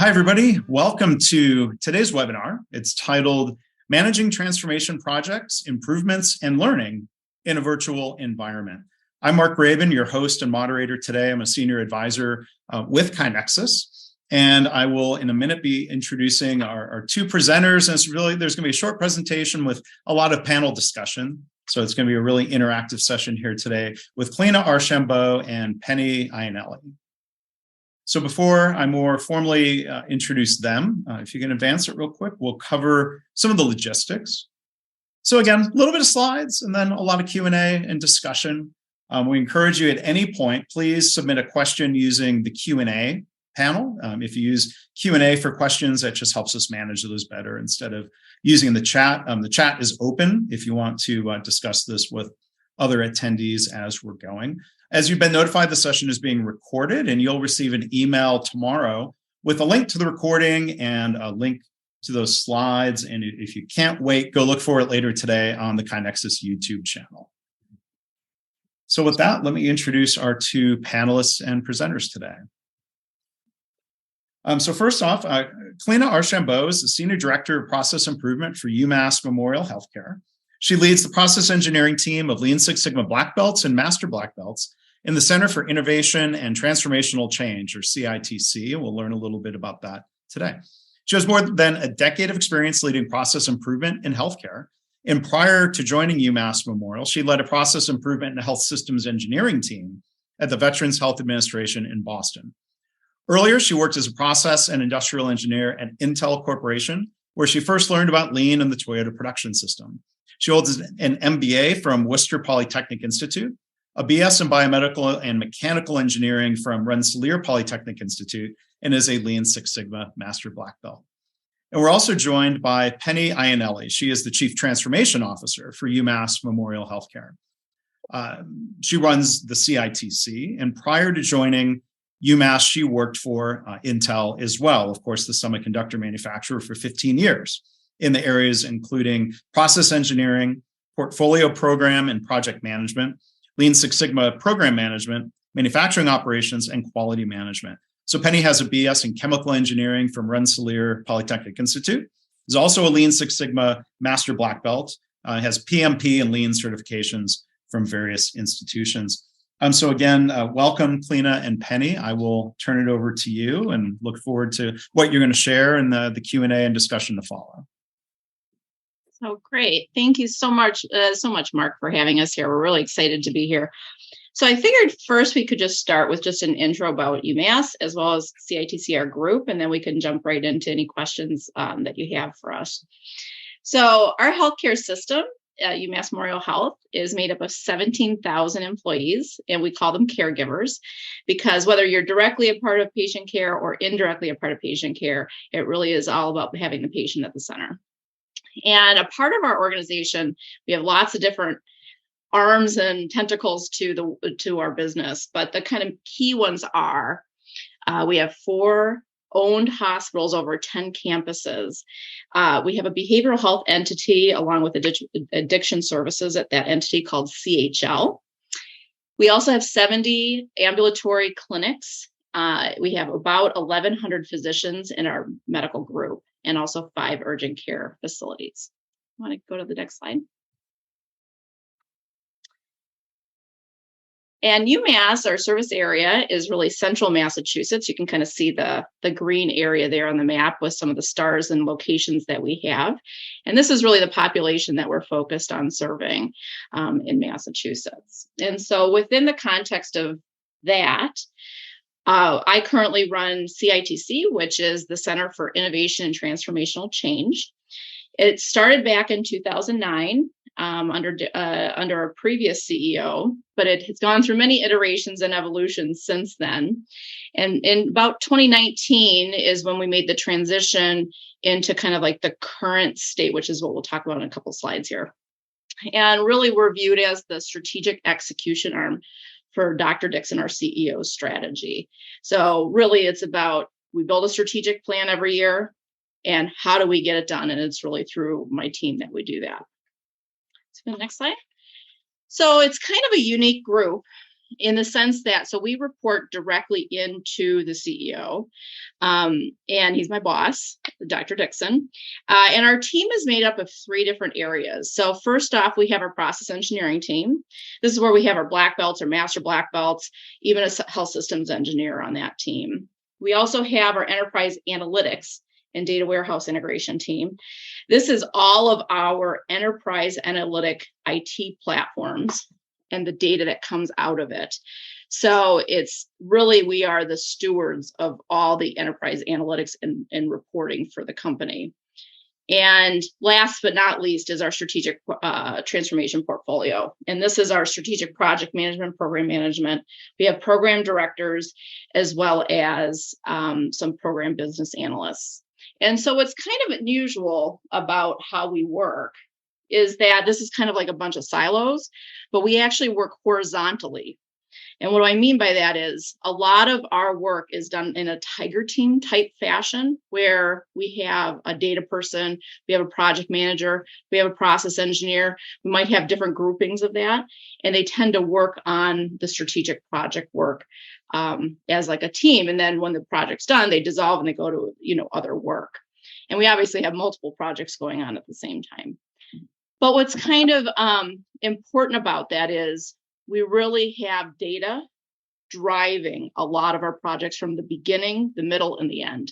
Hi, everybody. Welcome to today's webinar. It's titled Managing Transformation Projects, Improvements, and Learning in a Virtual Environment. I'm Mark Graben, your host and moderator today. I'm a senior advisor with KaiNexus, and I will in a minute be introducing our two presenters. And there's going to be a short presentation with a lot of panel discussion. So it's going to be a really interactive session here today with Cliona Archambeault and Penny Iannelli. So before I more formally introduce them, if you can advance it real quick, we'll cover some of the logistics. So again, a little bit of slides and then a lot of Q&A and discussion. We encourage you at any point, please submit a question using the Q&A panel. If you use Q&A for questions, that just helps us manage those better instead of using the chat. The chat is open if you want to discuss this with other attendees as we're going. As you've been notified, the session is being recorded, and you'll receive an email tomorrow with a link to the recording and a link to those slides. And if you can't wait, go look for it later today on the KaiNexus YouTube channel. So with that, let me introduce our two panelists and presenters today. So first off, Cliona Archambeault is the Senior Director of Process Improvement for UMass Memorial Health. She leads the process engineering team of Lean Six Sigma Black Belts and Master Black Belts in the Center for Innovation and Transformational Change, or CITC. We'll learn a little bit about that today. She has more than a decade of experience leading process improvement in healthcare. And prior to joining UMass Memorial, she led a process improvement and health systems engineering team at the Veterans Health Administration in Boston. Earlier, she worked as a process and industrial engineer at Intel Corporation, where she first learned about Lean and the Toyota production system. She holds an MBA from Worcester Polytechnic Institute, a BS in biomedical and mechanical engineering from Rensselaer Polytechnic Institute, and is a Lean Six Sigma Master Black Belt. And we're also joined by Penny Iannelli. She is the Chief Transformation Officer for UMass Memorial Health. She runs the CITC, and prior to joining UMass, she worked for Intel as well, of course, the semiconductor manufacturer, for 15 years in the areas including process engineering, portfolio program and project management, Lean Six Sigma program management, manufacturing operations, and quality management. So Penny has a BS in chemical engineering from Rensselaer Polytechnic Institute. Is also a Lean Six Sigma Master Black Belt, has PMP and Lean certifications from various institutions. So again, welcome, Cliona and Penny. I will turn it over to you and look forward to what you're going to share in the Q&A and discussion to follow. Oh, great. Thank you so much, Mark, for having us here. We're really excited to be here. So I figured first we could just start with just an intro about UMass as well as CITC, our group, and then we can jump right into any questions that you have for us. So our healthcare system, UMass Memorial Health, is made up of 17,000 employees, and we call them caregivers because whether you're directly a part of patient care or indirectly a part of patient care, it really is all about having the patient at the center. And a part of our organization, we have lots of different arms and tentacles to our business, but the kind of key ones are we have 4 owned hospitals over 10 campuses. We have a behavioral health entity along with addiction services at that entity called CHL. We also have 70 ambulatory clinics. We have about 1,100 physicians in our medical group and also 5 urgent care facilities. I want to go to the next slide. And UMass, our service area, is really central Massachusetts. You can kind of see the green area there on the map with some of the stars and locations that we have. And this is really the population that we're focused on serving in Massachusetts. And so within the context of that, I currently run CITC, which is the Center for Innovation and Transformational Change. It started back in 2009 under a previous CEO, but it has gone through many iterations and evolutions since then. And in about 2019 is when we made the transition into kind of like the current state, which is what we'll talk about in a couple slides here. And really, we're viewed as the strategic execution arm for Dr. Dixon, our CEO's strategy. So really, it's about we build a strategic plan every year, and how do we get it done? And it's really through my team that we do that. So the next slide. So it's kind of a unique group in the sense that, so we report directly into the CEO, and he's my boss, Dr. Dixon. And our team is made up of 3 different areas. So first off, we have our process engineering team. This is where we have our black belts or master black belts, even a health systems engineer on that team. We also have our enterprise analytics and data warehouse integration team. This is all of our enterprise analytic IT platforms and the data that comes out of it. So it's really, we are the stewards of all the enterprise analytics and reporting for the company. And last but not least is our strategic transformation portfolio. And this is our strategic project management, program management. We have program directors as well as some program business analysts. And so what's kind of unusual about how we work is that this is kind of like a bunch of silos, but we actually work horizontally. And what do I mean by that is a lot of our work is done in a tiger team type fashion, where we have a data person, we have a project manager, we have a process engineer. We might have different groupings of that, and they tend to work on the strategic project work as like a team. And then when the project's done, they dissolve and they go to, other work. And we obviously have multiple projects going on at the same time. But what's kind of important about that is we really have data driving a lot of our projects from the beginning, the middle, and the end,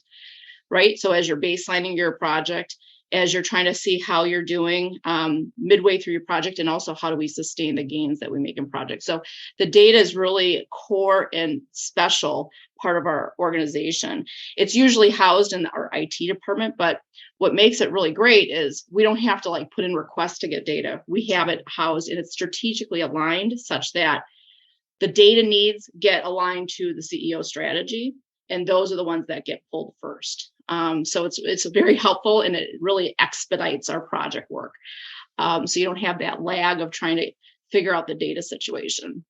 right? So as you're baselining your project, as you're trying to see how you're doing midway through your project, and also how do we sustain the gains that we make in projects. So the data is really a core and special part of our organization. It's usually housed in our IT department, but what makes it really great is we don't have to put in requests to get data. We have it housed and it's strategically aligned such that the data needs get aligned to the CEO strategy, and those are the ones that get pulled first. So it's very helpful, and it really expedites our project work. So you don't have that lag of trying to figure out the data situation.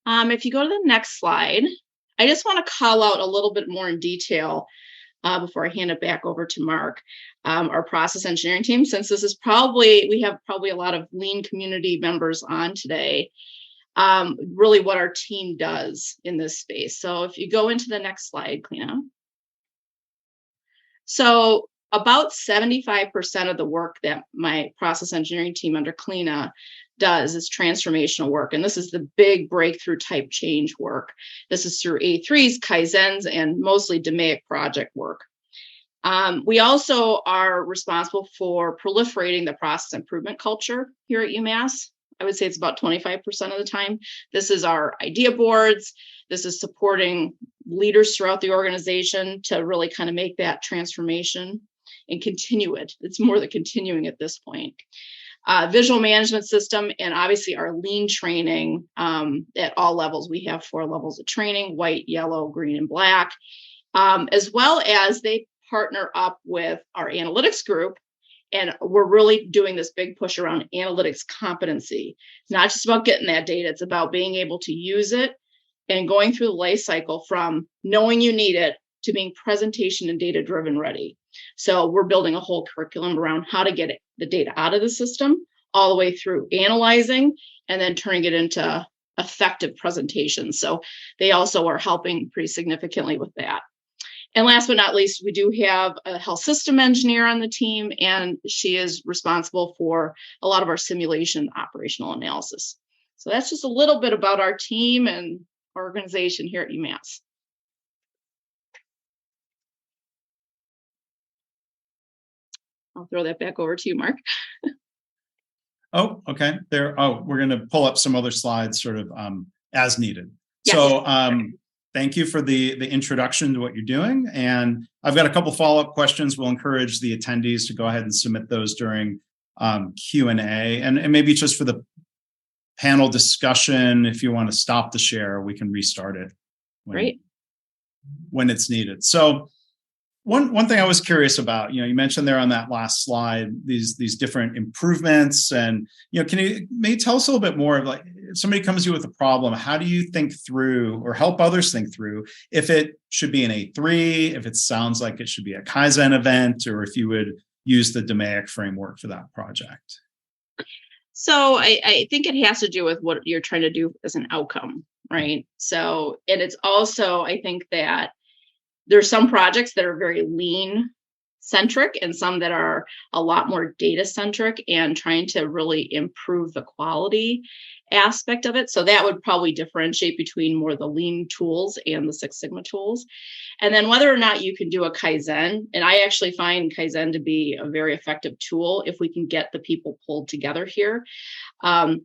If you go to the next slide, I just want to call out a little bit more in detail before I hand it back over to Mark, our process engineering team, since this is we have probably a lot of lean community members on today, really what our team does in this space. So if you go into the next slide, Cliona. So about 75% of the work that my process engineering team under Cliona does is transformational work. And this is the big breakthrough type change work. This is through A3s, Kaizens, and mostly DMAIC project work. We also are responsible for proliferating the process improvement culture here at UMass. I would say it's about 25% of the time. This is our idea boards. This is supporting leaders throughout the organization to really kind of make that transformation and continue it. It's more the continuing at this point. Visual management system, and obviously our lean training at all levels. We have 4 levels of training: white, yellow, green, and black, as well as they partner up with our analytics group. And we're really doing this big push around analytics competency. It's not just about getting that data. It's about being able to use it and going through the life cycle from knowing you need it to being presentation and data-driven ready. So we're building a whole curriculum around how to get the data out of the system, all the way through analyzing and then turning it into effective presentations. So they also are helping pretty significantly with that. And last but not least, we do have a health system engineer on the team, and she is responsible for a lot of our simulation operational analysis. So that's just a little bit about our team and organization here at UMass. I'll throw that back over to you, Mark. Oh, okay. We're going to pull up some other slides sort of as needed. Yes. So thank you for the introduction to what you're doing. And I've got a couple follow-up questions. We'll encourage the attendees to go ahead and submit those during Q&A. And maybe just for the panel discussion, if you want to stop the share, we can restart it when it's needed. So one thing I was curious about, you mentioned there on that last slide, these different improvements, and can you maybe tell us a little bit more of if somebody comes to you with a problem, how do you think through or help others think through if it should be an A3, if it sounds like it should be a Kaizen event, or if you would use the DMAIC framework for that project? So I think it has to do with what you're trying to do as an outcome, right? So, and it's also, I think that there's some projects that are very lean centric and some that are a lot more data centric and trying to really improve the quality aspect of it. So that would probably differentiate between more the lean tools and the Six Sigma tools. And then whether or not you can do a Kaizen, and I actually find Kaizen to be a very effective tool if we can get the people pulled together here.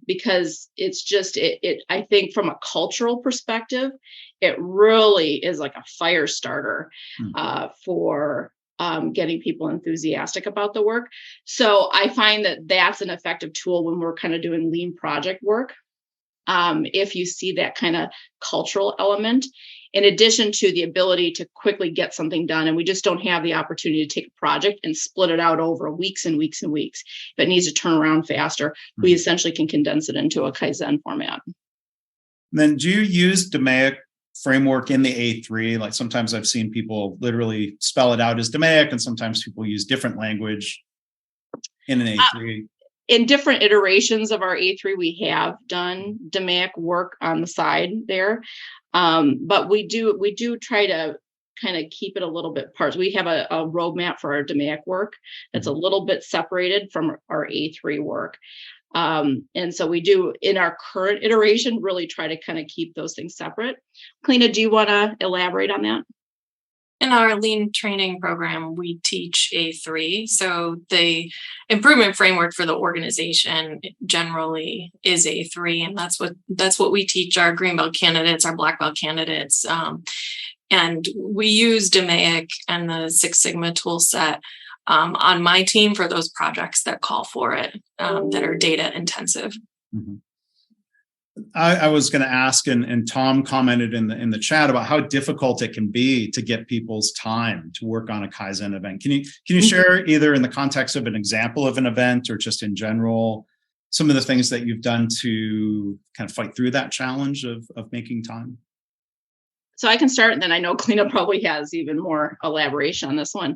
Because it's just, I think from a cultural perspective, it really is like a fire starter for getting people enthusiastic about the work. So I find that that's an effective tool when we're kind of doing lean project work. If you see that kind of cultural element, in addition to the ability to quickly get something done. And we just don't have the opportunity to take a project and split it out over weeks and weeks and weeks. If it needs to turn around faster, we essentially can condense it into a Kaizen format. Then do you use DMAIC framework in the A3? Like sometimes I've seen people literally spell it out as DMAIC, and sometimes people use different language in an A3. In different iterations of our A3, we have done DMAIC work on the side there. But we do try to kind of keep it a little bit apart. We have a roadmap for our DMAIC work that's a little bit separated from our A3 work. And so we do, in our current iteration, really try to kind of keep those things separate. Cliona, do you want to elaborate on that? In our lean training program, we teach A3. So the improvement framework for the organization generally is A3. And that's what we teach our green belt candidates, our black belt candidates. And we use DMAIC and the Six Sigma tool set on my team for those projects that call for it, that are data intensive. Mm-hmm. I was going to ask, and Tom commented in the chat about how difficult it can be to get people's time to work on a Kaizen event. Can you share, either in the context of an example of an event or just in general, some of the things that you've done to kind of fight through that challenge of making time? So I can start, and then I know Cliona probably has even more elaboration on this one.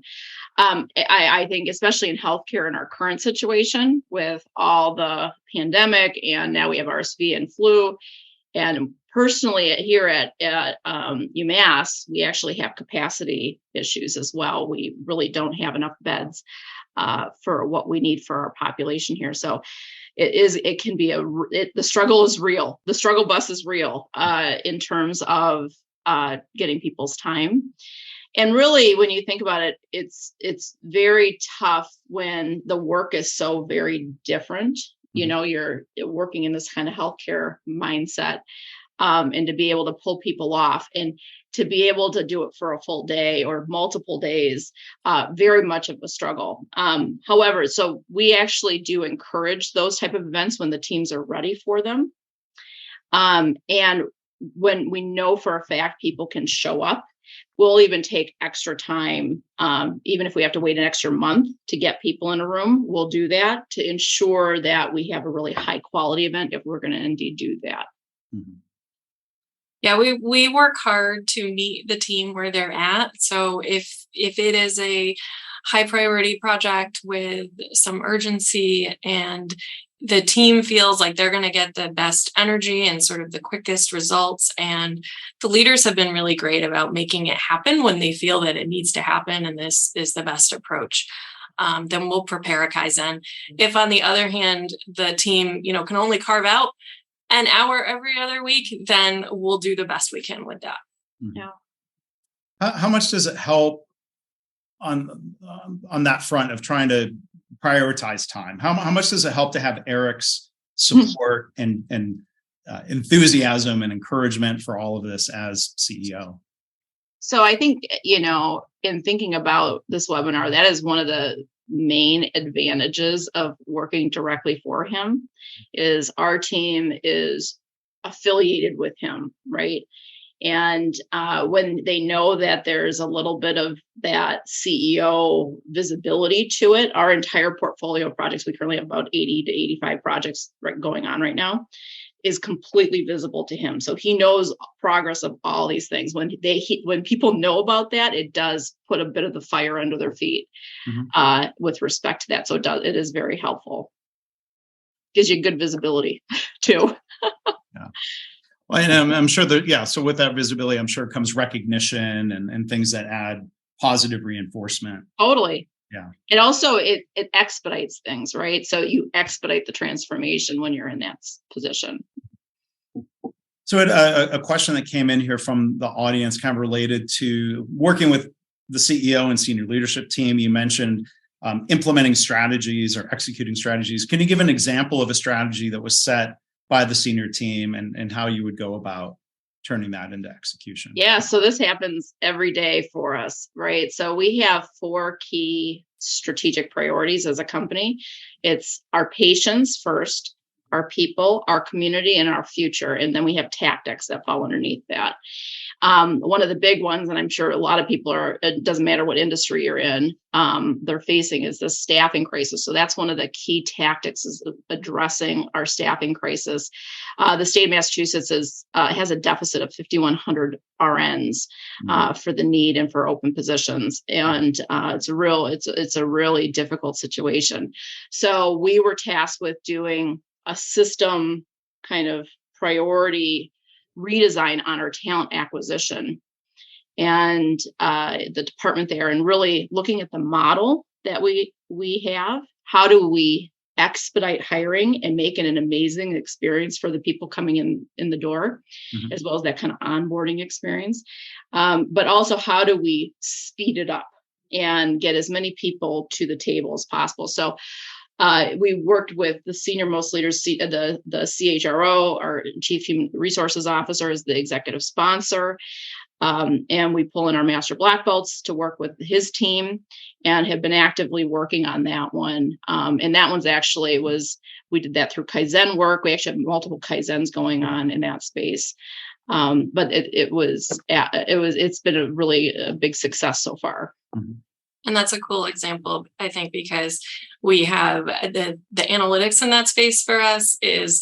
I think, especially in healthcare in our current situation with all the pandemic, and now we have RSV and flu. And personally, here at UMass, we actually have capacity issues as well. We really don't have enough beds for what we need for our population here. So the struggle is real. The struggle bus is real in terms of getting people's time. And really, when you think about it, it's very tough when the work is so very different. You know, you're working in this kind of healthcare mindset, and to be able to pull people off and to be able to do it for a full day or multiple days, very much of a struggle. However, so we actually do encourage those type of events when the teams are ready for them. And when we know for a fact people can show up, we'll even take extra time, even if we have to wait an extra month to get people in a room, we'll do that to ensure that we have a really high quality event if we're going to indeed do that. Mm-hmm. Yeah, we work hard to meet the team where they're at. So if it is a high priority project with some urgency and the team feels like they're going to get the best energy and sort of the quickest results, and the leaders have been really great about making it happen when they feel that it needs to happen and this is the best approach, then we'll prepare a Kaizen. If, on the other hand, the team, can only carve out an hour every other week, then we'll do the best we can with that. Mm-hmm. Yeah. How much does it help on that front of trying to prioritize time? How much does it help to have Eric's support and enthusiasm and encouragement for all of this as CEO? So I think, in thinking about this webinar, that is one of the main advantages of working directly for him, is our team is affiliated with him, right? And when they know that there's a little bit of that CEO visibility to it, our entire portfolio of projects, we currently have about 80 to 85 projects going on right now, is completely visible to him. So he knows progress of all these things. When people know about that, it does put a bit of the fire under their feet with respect to that. So it is very helpful. gives you good visibility too. Yeah. Well, and I'm sure that, yeah. So with that visibility, I'm sure comes recognition and things that add positive reinforcement. Totally. Yeah. And also it expedites things, right? So you expedite the transformation when you're in that position. So a question that came in here from the audience kind of related to working with the CEO and senior leadership team. You mentioned implementing strategies or executing strategies. Can you give an example of a strategy that was set by the senior team and how you would go about turning that into execution? Yeah, so this happens every day for us, right? So we have 4 key strategic priorities as a company. It's our patients first, our people, our community, and our future. And then we have tactics that fall underneath that. One of the big ones, and I'm sure a lot of people it doesn't matter what industry you're in, they're facing is the staffing crisis. So that's one of the key tactics is addressing our staffing crisis. The state of Massachusetts has a deficit of 5,100 RNs for the need and for open positions. And it's a really difficult situation. So we were tasked with doing a system kind of priority redesign on our talent acquisition and the department there, and really looking at the model that we have. How do we expedite hiring and make it an amazing experience for the people coming in the door, as well as that kind of onboarding experience. But also, how do we speed it up and get as many people to the table as possible? So we worked with the senior most leaders, the CHRO, our Chief Human Resources Officer, is the executive sponsor. And we pull in our master black belts to work with his team and have been actively working on that one. And that one's we did that through Kaizen work. We actually have multiple Kaizens going on in that space. But it's been a really big success so far. Mm-hmm. And that's a cool example, I think, because we have the analytics in that space for us is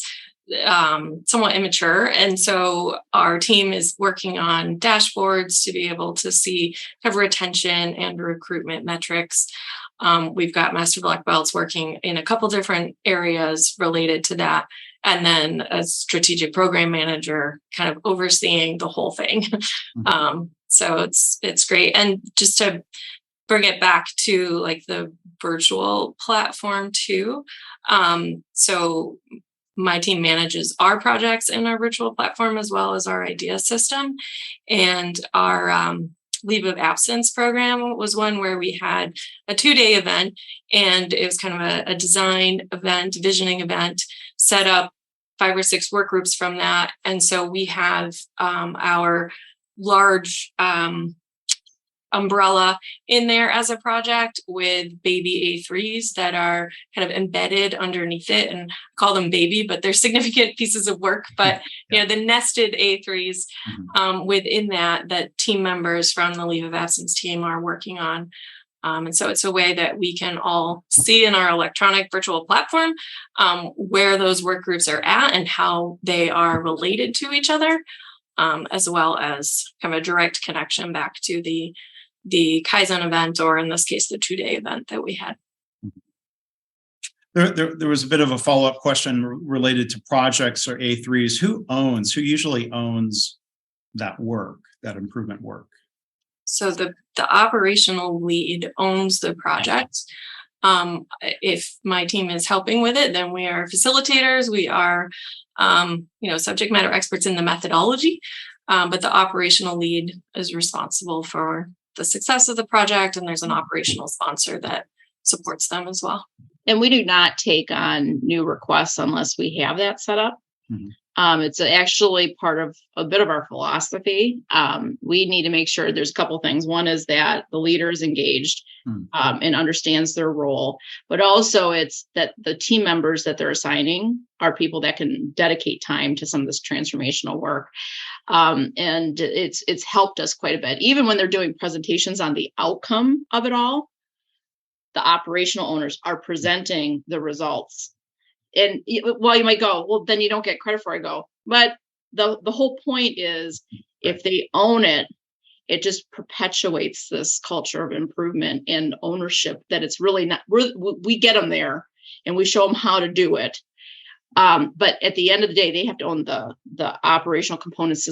somewhat immature. And so our team is working on dashboards to be able to see kind of retention and recruitment metrics. We've got master black belts working in a couple different areas related to that. And then a strategic program manager kind of overseeing the whole thing. So it's great. And just to bring it back to like the virtual platform too. So my team manages our projects in our virtual platform as well as our idea system. And our leave of absence program was one where we had a 2-day event, and it was kind of a design event, visioning event, set up 5 or 6 work groups from that. And so we have our large umbrella in there as a project with baby A3s that are kind of embedded underneath it, and call them baby, but they're significant pieces of work. But the nested A3s within that team members from the leave of absence team are working on. And so it's a way that we can all see in our electronic virtual platform where those work groups are at and how they are related to each other, as well as kind of a direct connection back to the Kaizen event, or in this case, the 2-day event that we had. There was a bit of a follow-up question related to projects or A3s. Who usually owns that work, that improvement work? So the operational lead owns the project. If my team is helping with it, then we are facilitators. We are, subject matter experts in the methodology. But the operational lead is responsible for the success of the project, and there's an operational sponsor that supports them as well. And we do not take on new requests unless we have that set up. It's actually part of a bit of our philosophy. We need to make sure there's a couple things. One is that the leader is engaged and understands their role, but also it's that the team members that they're assigning are people that can dedicate time to some of this transformational work. And it's helped us quite a bit. Even when they're doing presentations on the outcome of it all, the operational owners are presenting the results. And well, you might go, well, then you don't get credit for it. But the whole point is, if they own it, it just perpetuates this culture of improvement and ownership, that it's really not, we get them there and we show them how to do it. But at the end of the day, they have to own the operational components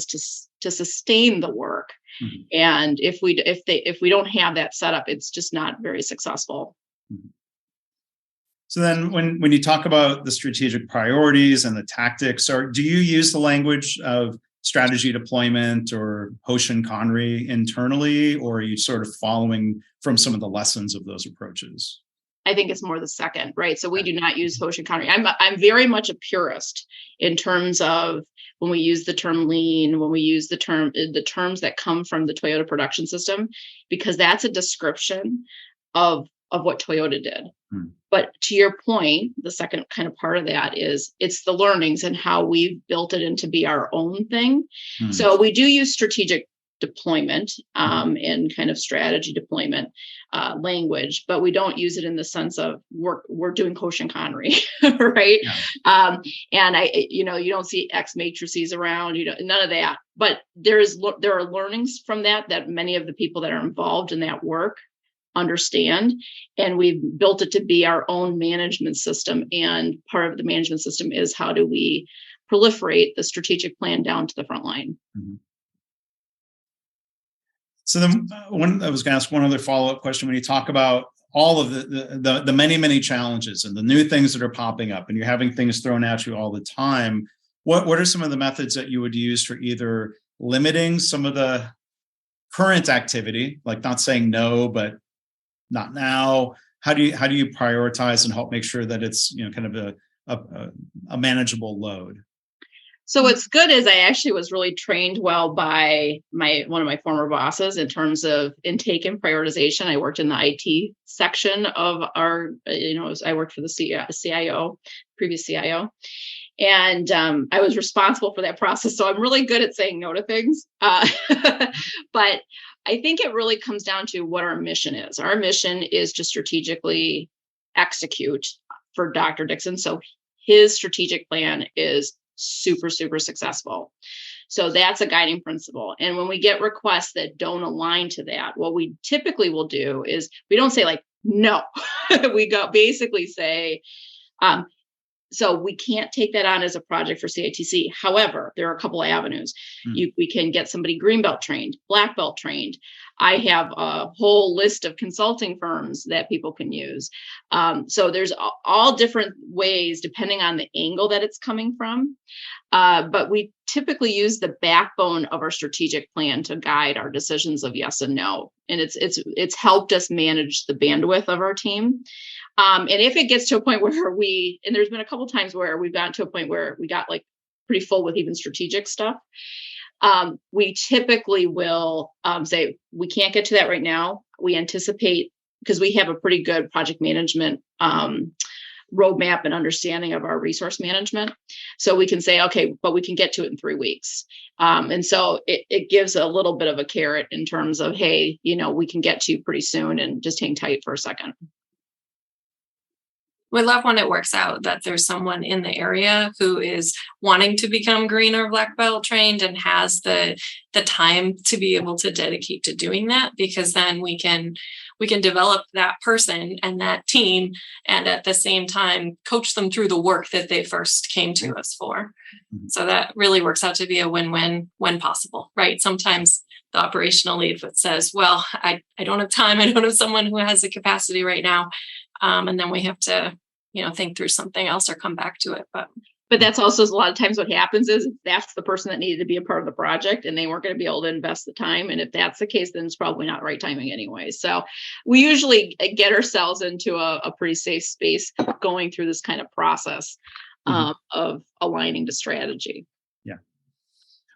to sustain the work. Mm-hmm. And if we don't have that set up, it's just not very successful. Mm-hmm. So then when you talk about the strategic priorities and the tactics, do you use the language of strategy deployment or Hoshin Conry internally, or are you sort of following from some of the lessons of those approaches? I think it's more the second, right? So we do not use Hoshin Conry. I'm very much a purist in terms of when we use the term lean, when we use the terms that come from the Toyota production system, because that's a description of what Toyota did. But to your point, the second kind of part of that is it's the learnings and how we've built it into be our own thing. So we do use strategic deployment and kind of strategy deployment language, but we don't use it in the sense of we're doing Hoshin Conry, right? Yeah. And you don't see X matrices around, none of that. But there are learnings from that many of the people that are involved in that work understand, and we've built it to be our own management system. And part of the management system is how do we proliferate the strategic plan down to the front line. Mm-hmm. So then I was going to ask one other follow-up question. When you talk about all of the many, many challenges and the new things that are popping up and you're having things thrown at you all the time, what are some of the methods that you would use for either limiting some of the current activity, like not saying no, but not now? How do you prioritize and help make sure that it's kind of a manageable load? So what's good is I actually was really trained well by one of my former bosses in terms of intake and prioritization. I worked in the IT section of our, I worked for the CIO, previous CIO. And I was responsible for that process. So I'm really good at saying no to things. But I think it really comes down to what our mission is. Our mission is to strategically execute for Dr. Dixon. So his strategic plan is super, super successul. So that's a guiding principle. And when we get requests that don't align to that, what we typically will do is we don't say like, no, we basically say, so we can't take that on as a project for CITC. However, there are a couple of avenues. We can get somebody green belt trained, black belt trained. I have a whole list of consulting firms that people can use. So there's all different ways depending on the angle that it's coming from. But we typically use the backbone of our strategic plan to guide our decisions of yes and no. And it's helped us manage the bandwidth of our team. And if it gets to a point where and there's been a couple times where we've gotten to a point where we got like pretty full with even strategic stuff, we typically will say, we can't get to that right now. We anticipate, because we have a pretty good project management roadmap and understanding of our resource management. So we can say, okay, but we can get to it in 3 weeks. And so it gives a little bit of a carrot in terms of, hey, we can get to you pretty soon and just hang tight for a second. We love when it works out that there's someone in the area who is wanting to become green or black belt trained and has the time to be able to dedicate to doing that, because then we can develop that person and that team, and at the same time coach them through the work that they first came to us for. So that really works out to be a win-win when possible, right? Sometimes the operational lead says, well, I don't have time. I don't have someone who has the capacity right now. And then we have to, think through something else or come back to it. But that's also a lot of times what happens is that's the person that needed to be a part of the project and they weren't going to be able to invest the time. And if that's the case, then it's probably not right timing anyway. So we usually get ourselves into a pretty safe space going through this kind of process of aligning to strategy. Yeah.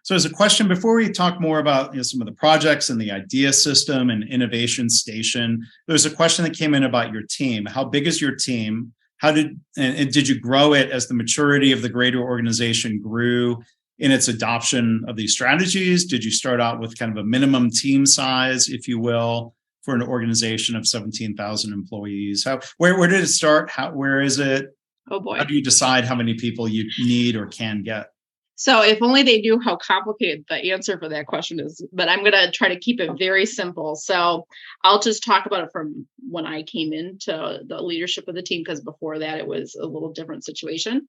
So as a question, before we talk more about some of the projects and the idea system and innovation station, there's a question that came in about your team. How big is your team? Did you grow it as the maturity of the greater organization grew in its adoption of these strategies? Did you start out with kind of a minimum team size, if you will, for an organization of 17,000 employees? Where did it start? Where is it? Oh boy. How do you decide how many people you need or can get? So if only they knew how complicated the answer for that question is, but I'm going to try to keep it very simple. So I'll just talk about it from when I came into the leadership of the team, because before that it was a little different situation.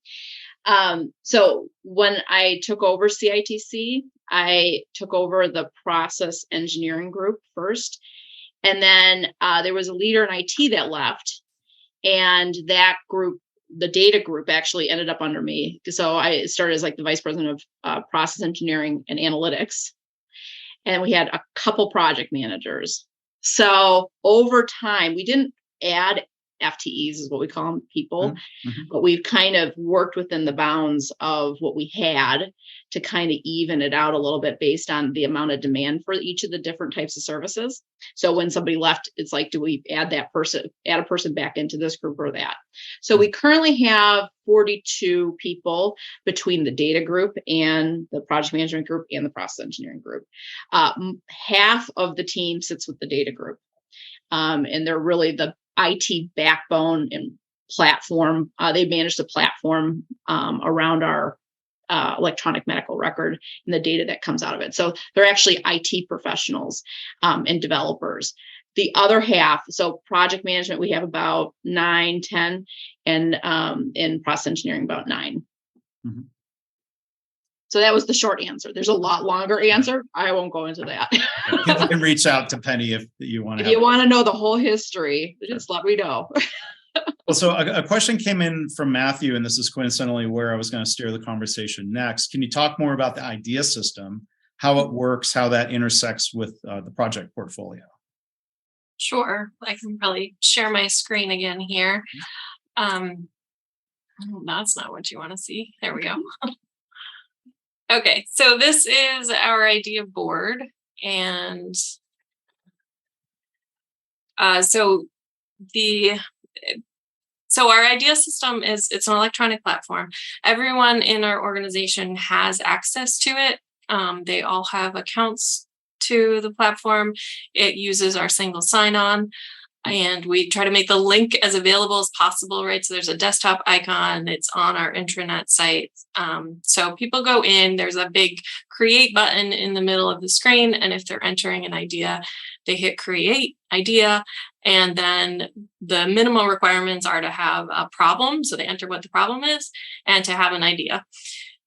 So when I took over CITC, I took over the process engineering group first. And then there was a leader in IT that left. And that group, the data group, actually ended up under me. So I started as like the vice president of process engineering and analytics. And we had a couple project managers. So over time, we didn't add FTEs, is what we call them, people, but we've kind of worked within the bounds of what we had to kind of even it out a little bit based on the amount of demand for each of the different types of services. So when somebody left, it's like, do we add a person back into this group or that? So we currently have 42 people between the data group and the project management group and the process engineering group. Half of the team sits with the data group. And they're really the IT backbone and platform. They manage the platform around our electronic medical record and the data that comes out of it. So they're actually IT professionals and developers. The other half, so project management, we have about 9, 10, and in process engineering, about 9. So that was the short answer. There's a lot longer answer. I won't go into that. People can reach out to Penny if you want to. If you want to know the whole history, just let me know. Well, so a question came in from Matthew, and this is coincidentally where I was going to steer the conversation next. Can you talk more about the idea system, how it works, how that intersects with the project portfolio? Sure. I can probably share my screen again here. That's not what you want to see. There we go. Okay, so this is our idea board, and so our idea system it's an electronic platform. Everyone in our organization has access to it. They all have accounts to the platform. It uses our single sign-on. And we try to make the link as available as possible, right? So there's a desktop icon. It's on our intranet site. So people go in, there's a big create button in the middle of the screen. And if they're entering an idea, they hit create idea. And then the minimal requirements are to have a problem. So they enter what the problem is and to have an idea.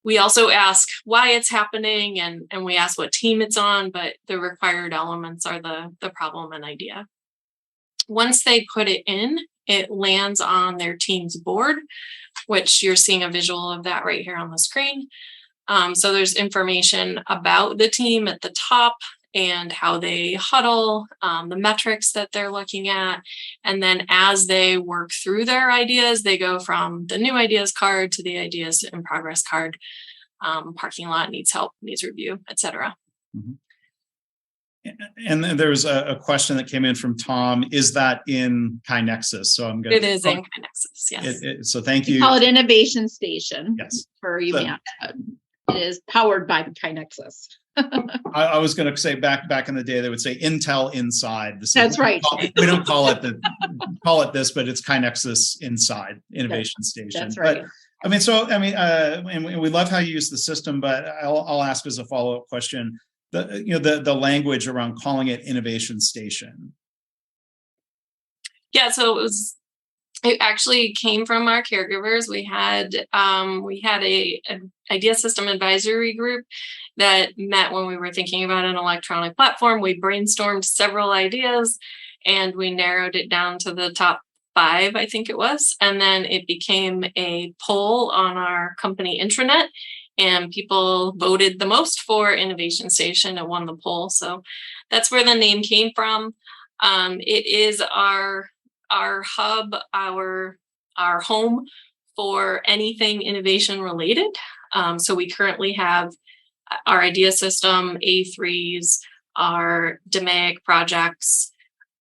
We also ask why it's happening and we ask what team it's on, but the required elements are the problem and idea. Once they put it in, it lands on their team's board, which you're seeing a visual of that right here on the screen. So there's information about the team at the top and how they huddle, the metrics that they're looking at. And then as they work through their ideas, they go from the new ideas card to the ideas in progress card, parking lot needs help, needs review, etc. And then there's a question that came in from Tom. Is that in KaiNexus? So I'm going to. It is in KaiNexus, yes. So thank you. We call it Innovation Station. Yes. For UMass. It is powered by KaiNexus. I was going to say back in the day, they would say Intel inside. That's right. We don't call it this, but it's KaiNexus inside Innovation Station. That's right. But and we love how you use the system, but I'll ask as a follow-up question. The language around calling it Innovation Station. Yeah, so it actually came from our caregivers. We had a idea system advisory group that met when we were thinking about an electronic platform. We brainstormed several ideas and we narrowed it down to the top 5, I think it was. And then it became a poll on our company intranet. And people voted the most for Innovation Station. It won the poll. So that's where the name came from. It is our hub, our home for anything innovation related. So we currently have our idea system, A3s, our DMAIC projects,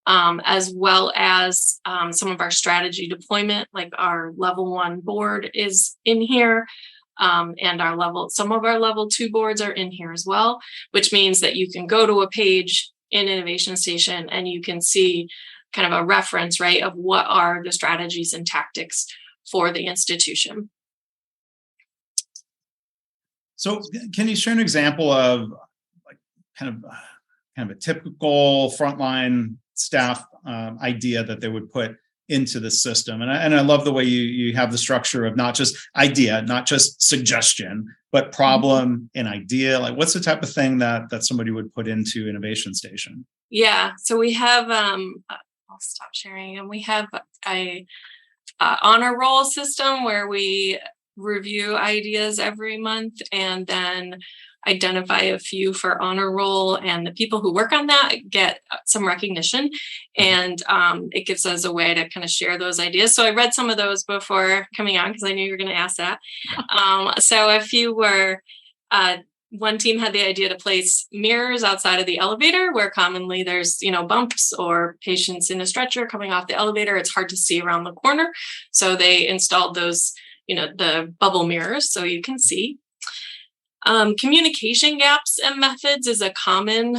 as well as some of our strategy deployment, like our level 1 board is in here. And some of our level 2 boards are in here as well, which means that you can go to a page in Innovation Station and you can see kind of a reference, right, of what are the strategies and tactics for the institution. So can you share an example of like kind of a typical frontline staff idea that they would put into the system. And I love the way you have the structure of not just idea, not just suggestion, but problem and idea. Like, what's the type of thing that somebody would put into Innovation Station? Yeah. So we have, I'll stop sharing, and we have a honor roll system where we review ideas every month and then identify a few for honor roll, and the people who work on that get some recognition, and it gives us a way to kind of share those ideas. So I read some of those before coming on because I knew you were going to ask that. So a few were, one team had the idea to place mirrors outside of the elevator where commonly there's, bumps or patients in a stretcher coming off the elevator. It's hard to see around the corner. So they installed those, the bubble mirrors so you can see. Communication gaps and methods is a common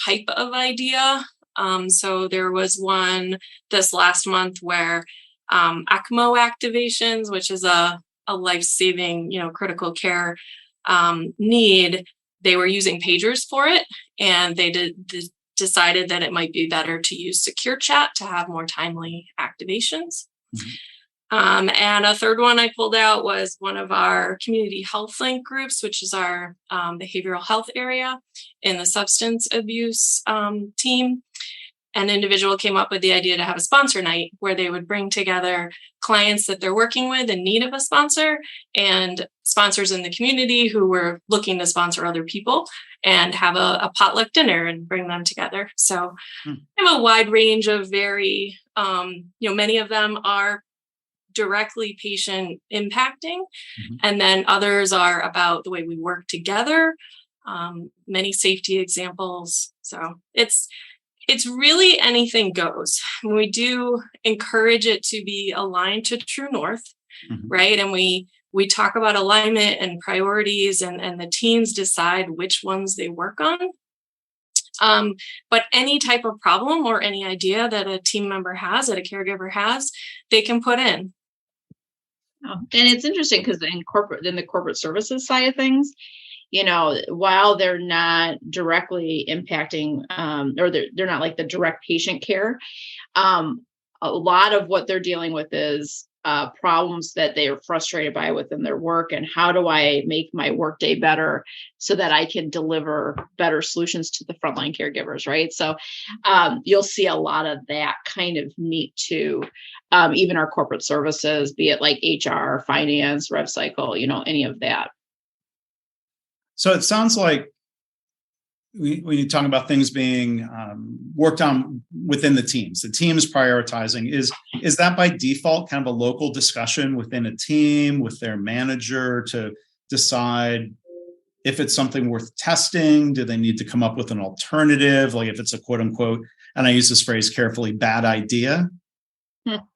type of idea. So there was one this last month where Archambeault activations, which is a life-saving, critical care need, they were using pagers for it, and they decided that it might be better to use secure chat to have more timely activations. Mm-hmm. And a third one I pulled out was one of our community health link groups, which is our behavioral health area in the substance abuse team. An individual came up with the idea to have a sponsor night where they would bring together clients that they're working with in need of a sponsor and sponsors in the community who were looking to sponsor other people, and have a potluck dinner and bring them together. So I have a wide range of many of them are directly patient impacting. Mm-hmm. And then others are about the way we work together, many safety examples. So it's really anything goes. And we do encourage it to be aligned to True North, mm-hmm. right? And we talk about alignment and priorities, and the teams decide which ones they work on. But any type of problem or any idea that a team member has, that a caregiver has, they can put in. Oh, and it's interesting because in the corporate services side of things, while they're not directly impacting, or they're not like the direct patient care, a lot of what they're dealing with is problems that they are frustrated by within their work, and how do I make my workday better so that I can deliver better solutions to the frontline caregivers, right? So you'll see a lot of that kind of meet to even our corporate services, be it like HR, finance, rev cycle, any of that. So it sounds like when you talk about things being worked on within the teams prioritizing, is that by default kind of a local discussion within a team with their manager to decide if it's something worth testing? Do they need to come up with an alternative? Like if it's a quote unquote, and I use this phrase carefully, bad idea.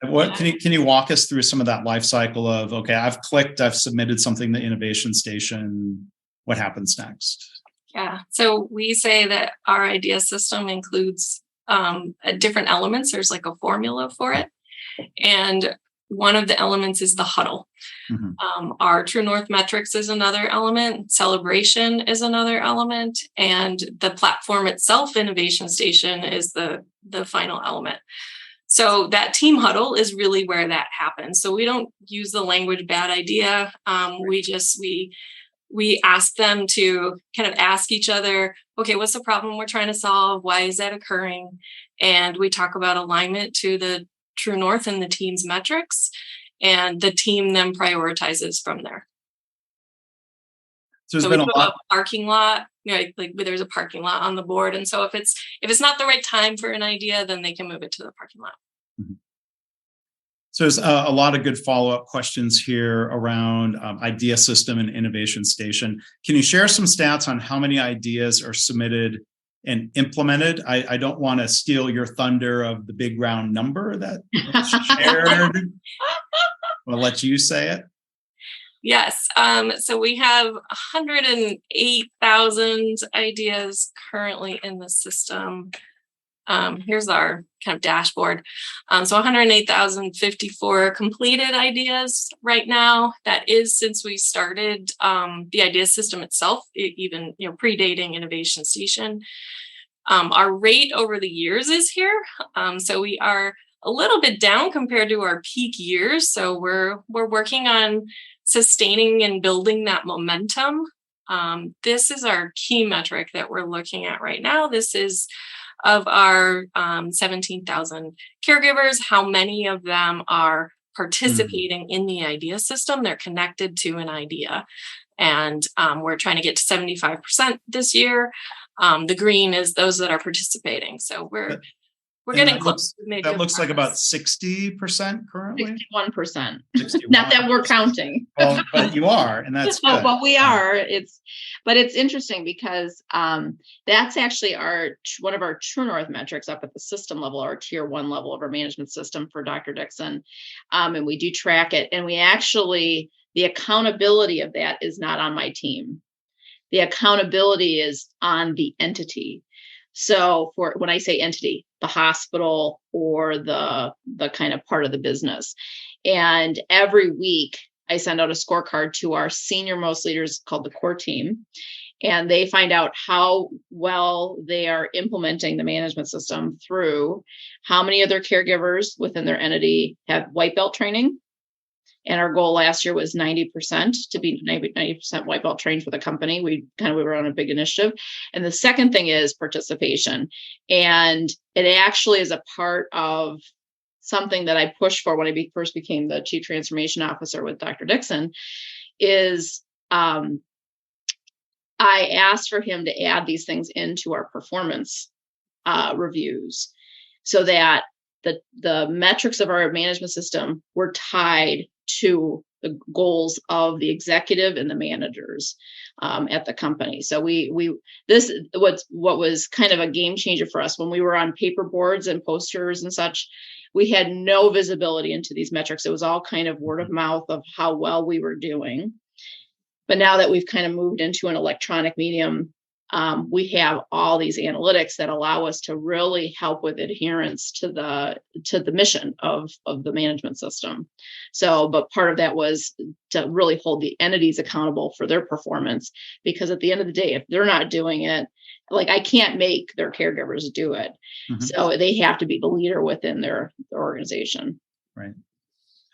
What can you walk us through some of that life cycle of, okay, I've submitted something to Innovation Station. What happens next? Yeah. So we say that our idea system includes different elements. There's like a formula for it. And one of the elements is the huddle. Mm-hmm. Our True North metrics is another element. Celebration is another element. And the platform itself, Innovation Station, is the final element. So that team huddle is really where that happens. So we don't use the language bad idea. We ask them to kind of ask each other, okay, what's the problem we're trying to solve? Why is that occurring? And we talk about alignment to the True North and the team's metrics, and the team then prioritizes from there. So we put a parking lot, like there's a parking lot on the board. And so if it's not the right time for an idea, then they can move it to the parking lot. Mm-hmm. So there's a lot of good follow-up questions here around idea system and Innovation Station. Can you share some stats on how many ideas are submitted and implemented? I don't want to steal your thunder of the big round number that was shared. I'll let you say it. Yes. So we have 108,000 ideas currently in the system. Here's our kind of dashboard. So 108,054 completed ideas right now. That is since we started the idea system itself, even predating Innovation Station. Our rate over the years is here. So we are a little bit down compared to our peak years. So we're working on sustaining and building that momentum. This is our key metric that we're looking at right now. This is of our 17,000 caregivers, how many of them are participating in the IDEA system. They're connected to an IDEA. And we're trying to get to 75% this year. The green is those that are participating. So we're getting close. That looks like about 60% currently. 61%. Not that we're counting. Well, but you are, and that's good. Well, we are. It's interesting because that's actually one of our True North metrics up at the system level, our tier 1 level of our management system for Dr. Dixon, and we do track it. And we actually, the accountability of that is not on my team. The accountability is on the entity. So when I say entity, the hospital or the kind of part of the business. And every week I send out a scorecard to our senior most leaders called the core team. And they find out how well they are implementing the management system through how many of their caregivers within their entity have white belt training. And our goal last year was 90% to be 90% white belt trained for the company. We were on a big initiative. And the second thing is participation. And it actually is a part of something that I pushed for when I first became the Chief Transformation Officer with Dr. Dixon is I asked for him to add these things into our performance reviews so that the metrics of our management system were tied to the goals of the executive and the managers at the company. So what was kind of a game changer for us when we were on paper boards and posters and such, we had no visibility into these metrics. It was all kind of word of mouth of how well we were doing. But now that we've kind of moved into an electronic medium, we have all these analytics that allow us to really help with adherence to the mission of the management system. So, but part of that was to really hold the entities accountable for their performance, because at the end of the day, if they're not doing it, like I can't make their caregivers do it. Mm-hmm. So they have to be the leader within their organization. Right.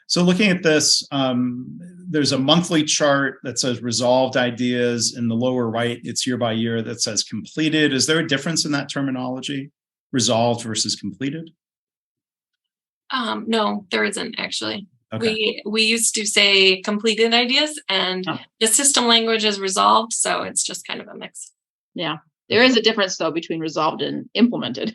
So looking at this, there's a monthly chart that says resolved ideas. In the lower right, it's year by year that says completed. Is there a difference in that terminology, resolved versus completed? No, there isn't actually. Okay. We used to say completed ideas, and the system language is resolved, so it's just kind of a mix. Yeah, there is a difference though between resolved and implemented,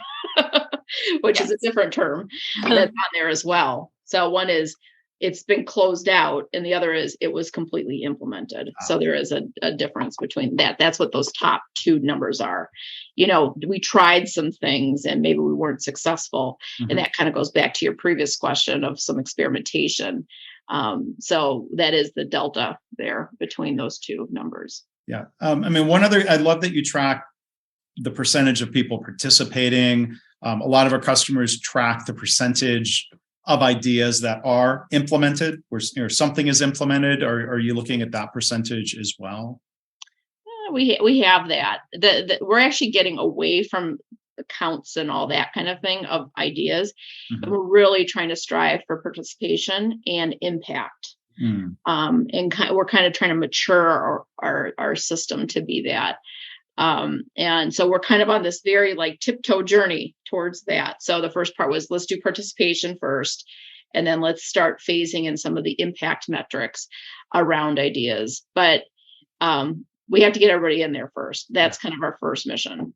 which is a different term that's on there as well. So one is it's been closed out, and the other is it was completely implemented. So there is a difference between that. That's what those top two numbers are. You know, we tried some things and maybe we weren't successful. Mm-hmm. And that kind of goes back to your previous question of some experimentation. So that is the delta there between those two numbers. Yeah. I love that you track the percentage of people participating. A lot of our customers track the percentage of ideas that are implemented, or something is implemented. Are you looking at that percentage as well? We have that. We're actually getting away from the counts and all that kind of thing of ideas. Mm-hmm. But we're really trying to strive for participation and impact. Mm. We're kind of trying to mature our system to be that. And so we're kind of on this very tiptoe journey towards that. So the first part was let's do participation first, and then let's start phasing in some of the impact metrics around ideas. But we have to get everybody in there first. That's kind of our first mission.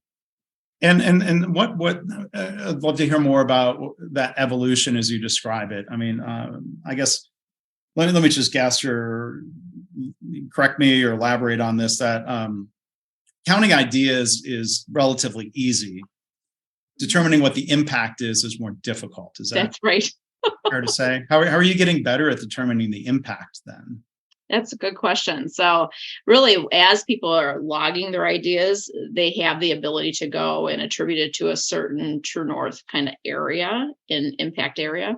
And what I'd love to hear more about that evolution as you describe it. I mean, I guess let me just guess, correct me or elaborate on this, that counting ideas is relatively easy. Determining what the impact is more difficult. That's right. Fair to say? How are you getting better at determining the impact then? That's a good question. So really, as people are logging their ideas, they have the ability to go and attribute it to a certain True North kind of area, in impact area.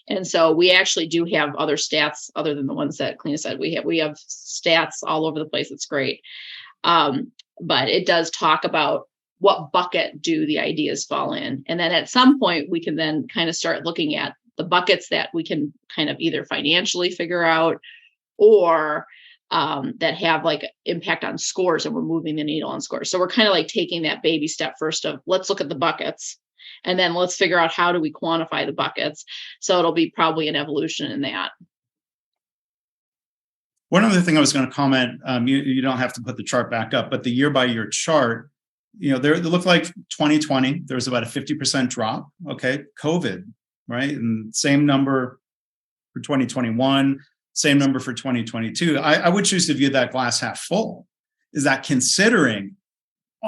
And so we actually do have other stats other than the ones that Cliona said. We have stats all over the place. It's great. But it does talk about what bucket do the ideas fall in? And then at some point, we can then kind of start looking at the buckets that we can kind of either financially figure out or that have like impact on scores, and we're moving the needle on scores. So we're kind of like taking that baby step first of let's look at the buckets, and then let's figure out how do we quantify the buckets. So it'll be probably an evolution in that. One other thing I was going to comment, you don't have to put the chart back up, but the year by year chart, there it looked like 2020, there was about a 50% drop. Okay. COVID, right? And same number for 2021, same number for 2022. I would choose to view that glass half full. Is that considering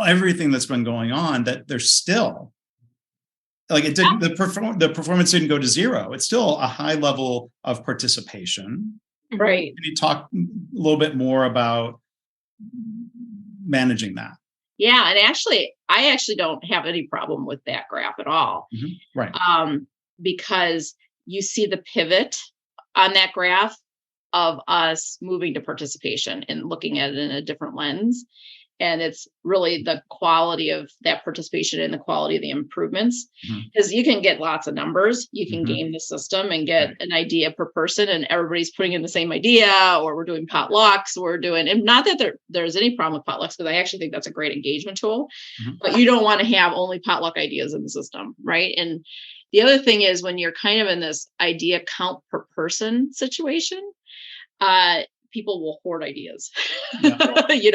everything that's been going on, that there's still, like it didn't, the performance didn't go to zero. It's still a high level of participation. Right. Can you talk a little bit more about managing that? Yeah. And I actually don't have any problem with that graph at all. Mm-hmm. Right. Because you see the pivot on that graph of us moving to participation and looking at it in a different lens. And it's really the quality of that participation and the quality of the improvements. Because you can get lots of numbers. You can game the system and get an idea per person, and everybody's putting in the same idea, or we're doing potlucks. And not that there's any problem with potlucks, because I actually think that's a great engagement tool. But you don't want to have only potluck ideas in the system, right? And the other thing is, when you're kind of in this idea count per person situation, people will hoard ideas. Yeah.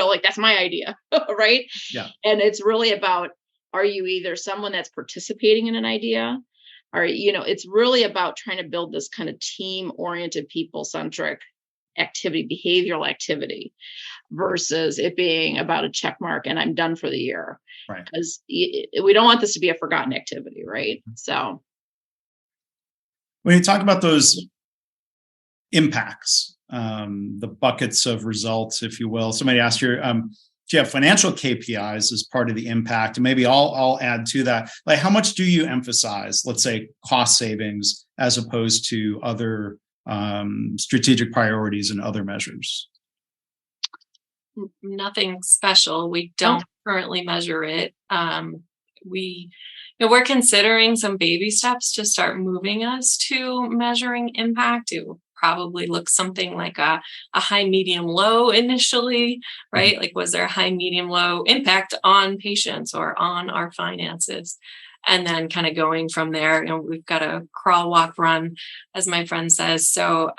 Like that's my idea, right? Yeah. And it's really about, are you either someone that's participating in an idea, or, it's really about trying to build this kind of team-oriented, people-centric activity, behavioral activity, versus it being about a check mark and I'm done for the year. Right. Because we don't want this to be a forgotten activity, right? So when you talk about those impacts, the buckets of results, if you will, somebody asked you, do you have financial KPIs as part of the impact? And maybe I'll add to that. Like, how much do you emphasize, let's say, cost savings as opposed to other strategic priorities and other measures? Nothing special. We don't currently measure it. We're considering some baby steps to start moving us to measuring impact. It will probably look something like a high, medium, low initially, right? Like, was there a high, medium, low impact on patients or on our finances? And then kind of going from there, we've got a crawl, walk, run, as my friend says. So,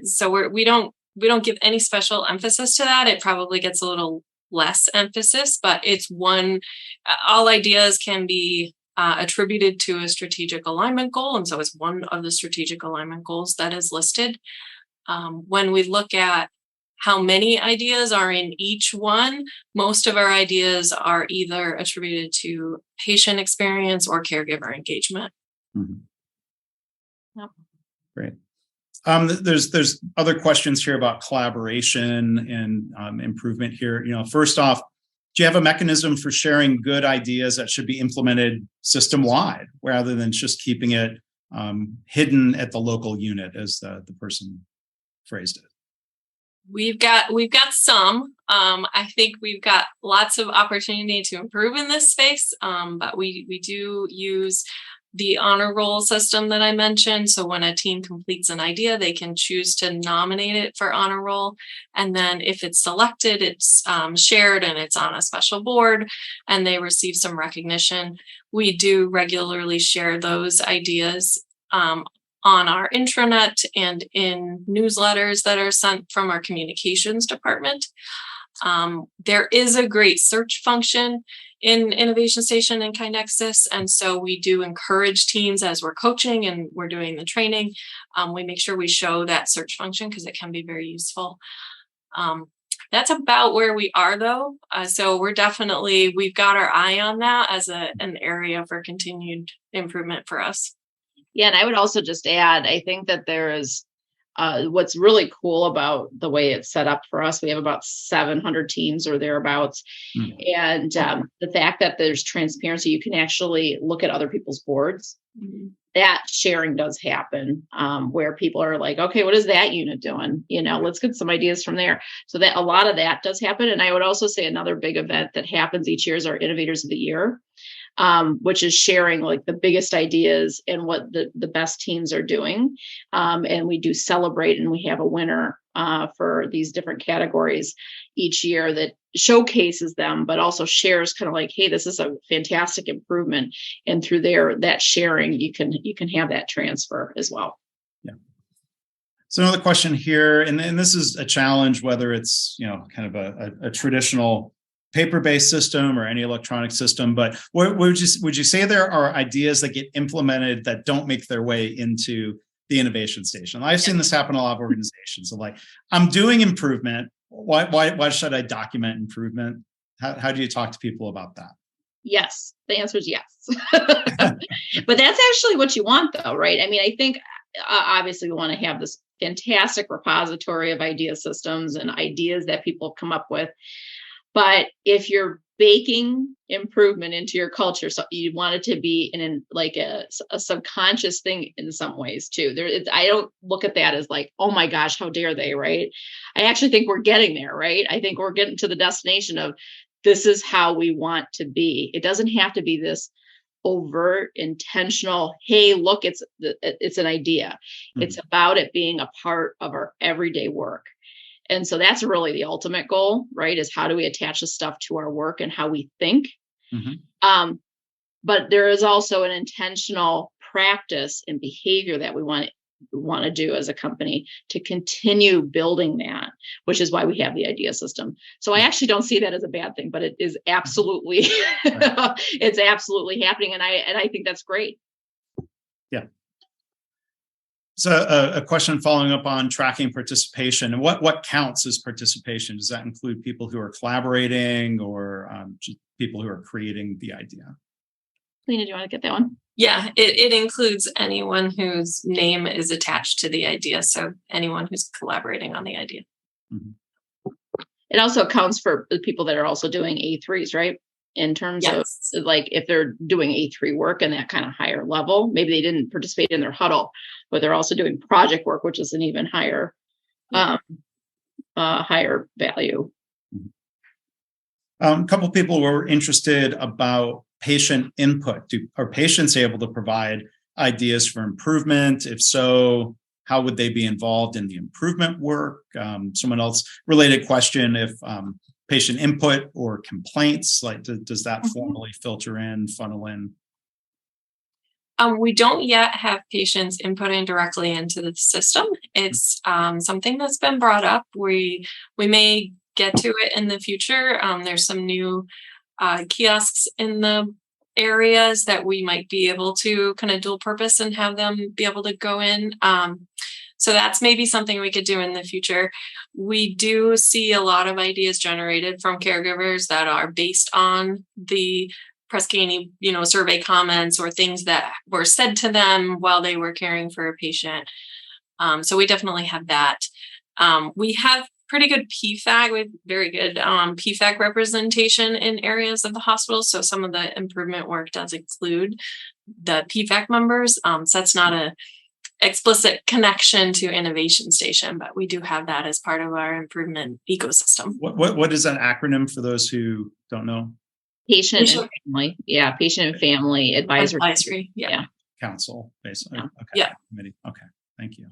so we don't give any special emphasis to that. It probably gets a little less emphasis, but it's all ideas can be attributed to a strategic alignment goal. And so it's one of the strategic alignment goals that is listed. When we look at how many ideas are in each one, most of our ideas are either attributed to patient experience or caregiver engagement. Yep. Great. There's other questions here about collaboration and improvement here. First off, do you have a mechanism for sharing good ideas that should be implemented system-wide, rather than just keeping it hidden at the local unit, as the person phrased it? We've got some. I think we've got lots of opportunity to improve in this space, but we do use the honor roll system that I mentioned. So when a team completes an idea, they can choose to nominate it for honor roll. And then if it's selected, it's shared and it's on a special board and they receive some recognition. We do regularly share those ideas on our intranet and in newsletters that are sent from our communications department. There is a great search function in Innovation Station and KaiNexus. And so we do encourage teams, as we're coaching and we're doing the training, we make sure we show that search function because it can be very useful. That's about where we are, though. So we've got our eye on that as an area for continued improvement for us. Yeah, and I would also just add, I think that there is what's really cool about the way it's set up for us. We have about 700 teams or thereabouts. And the fact that there's transparency, you can actually look at other people's boards that sharing does happen, where people are like, okay, what is that unit doing? Let's get some ideas from there. So that a lot of that does happen. And I would also say another big event that happens each year is our Innovators of the Year, which is sharing like the biggest ideas and what the best teams are doing. And we do celebrate, and we have a winner for these different categories each year that showcases them, but also shares kind of like, hey, this is a fantastic improvement. And through that sharing, you can have that transfer as well. Yeah. So another question here, and this is a challenge, whether it's, kind of a traditional paper-based system or any electronic system, but would you say there are ideas that get implemented that don't make their way into the innovation station? I've seen this happen in a lot of organizations. So like, I'm doing improvement. Why should I document improvement? How do you talk to people about that? Yes, the answer is yes. But that's actually what you want, though, right? I mean, I think obviously we want to have this fantastic repository of idea systems and ideas that people come up with. But if you're baking improvement into your culture, so you want it to be in like a subconscious thing in some ways too. I don't look at that as like, oh my gosh, how dare they, right? I actually think we're getting there, right? I think we're getting to the destination of this is how we want to be. It doesn't have to be this overt, intentional, hey, look, it's an idea. Mm-hmm. It's about it being a part of our everyday work. And so that's really the ultimate goal, right? Is how do we attach the stuff to our work and how we think? Mm-hmm. But there is also an intentional practice and behavior that we want to do as a company to continue building that, which is why we have the idea system. So I actually don't see that as a bad thing, but it is absolutely, it's absolutely happening. And I think that's great. Yeah. So a question following up on tracking participation, and what counts as participation? Does that include people who are collaborating or just people who are creating the idea? Cliona, do you want to get that one? Yeah, it includes anyone whose name is attached to the idea. So anyone who's collaborating on the idea. Mm-hmm. It also counts for the people that are also doing A3s, right? In terms of like if they're doing A3 work and that kind of higher level, maybe they didn't participate in their huddle, but they're also doing project work, which is an even higher, higher value. A couple of people were interested about patient input. Are patients able to provide ideas for improvement? If so, how would they be involved in the improvement work? Someone else related question, if patient input or complaints, like does that formally funnel in? We don't yet have patients inputting directly into the system. It's something that's been brought up. We may get to it in the future. There's some new kiosks in the areas that we might be able to kind of dual purpose and have them be able to go in. So that's maybe something we could do in the future. We do see a lot of ideas generated from caregivers that are based on the Press Ganey, survey comments or things that were said to them while they were caring for a patient. So we definitely have that. We have pretty good PFAC. We have very good PFAC representation in areas of the hospital. So some of the improvement work does include the PFAC members. So that's not a explicit connection to Innovation Station, but we do have that as part of our improvement ecosystem. What is an acronym for those who don't know? Patient and family. Yeah, patient and family advisory. Yeah. Council, basically. Yeah. Okay. Yeah. Committee. Okay. Thank you.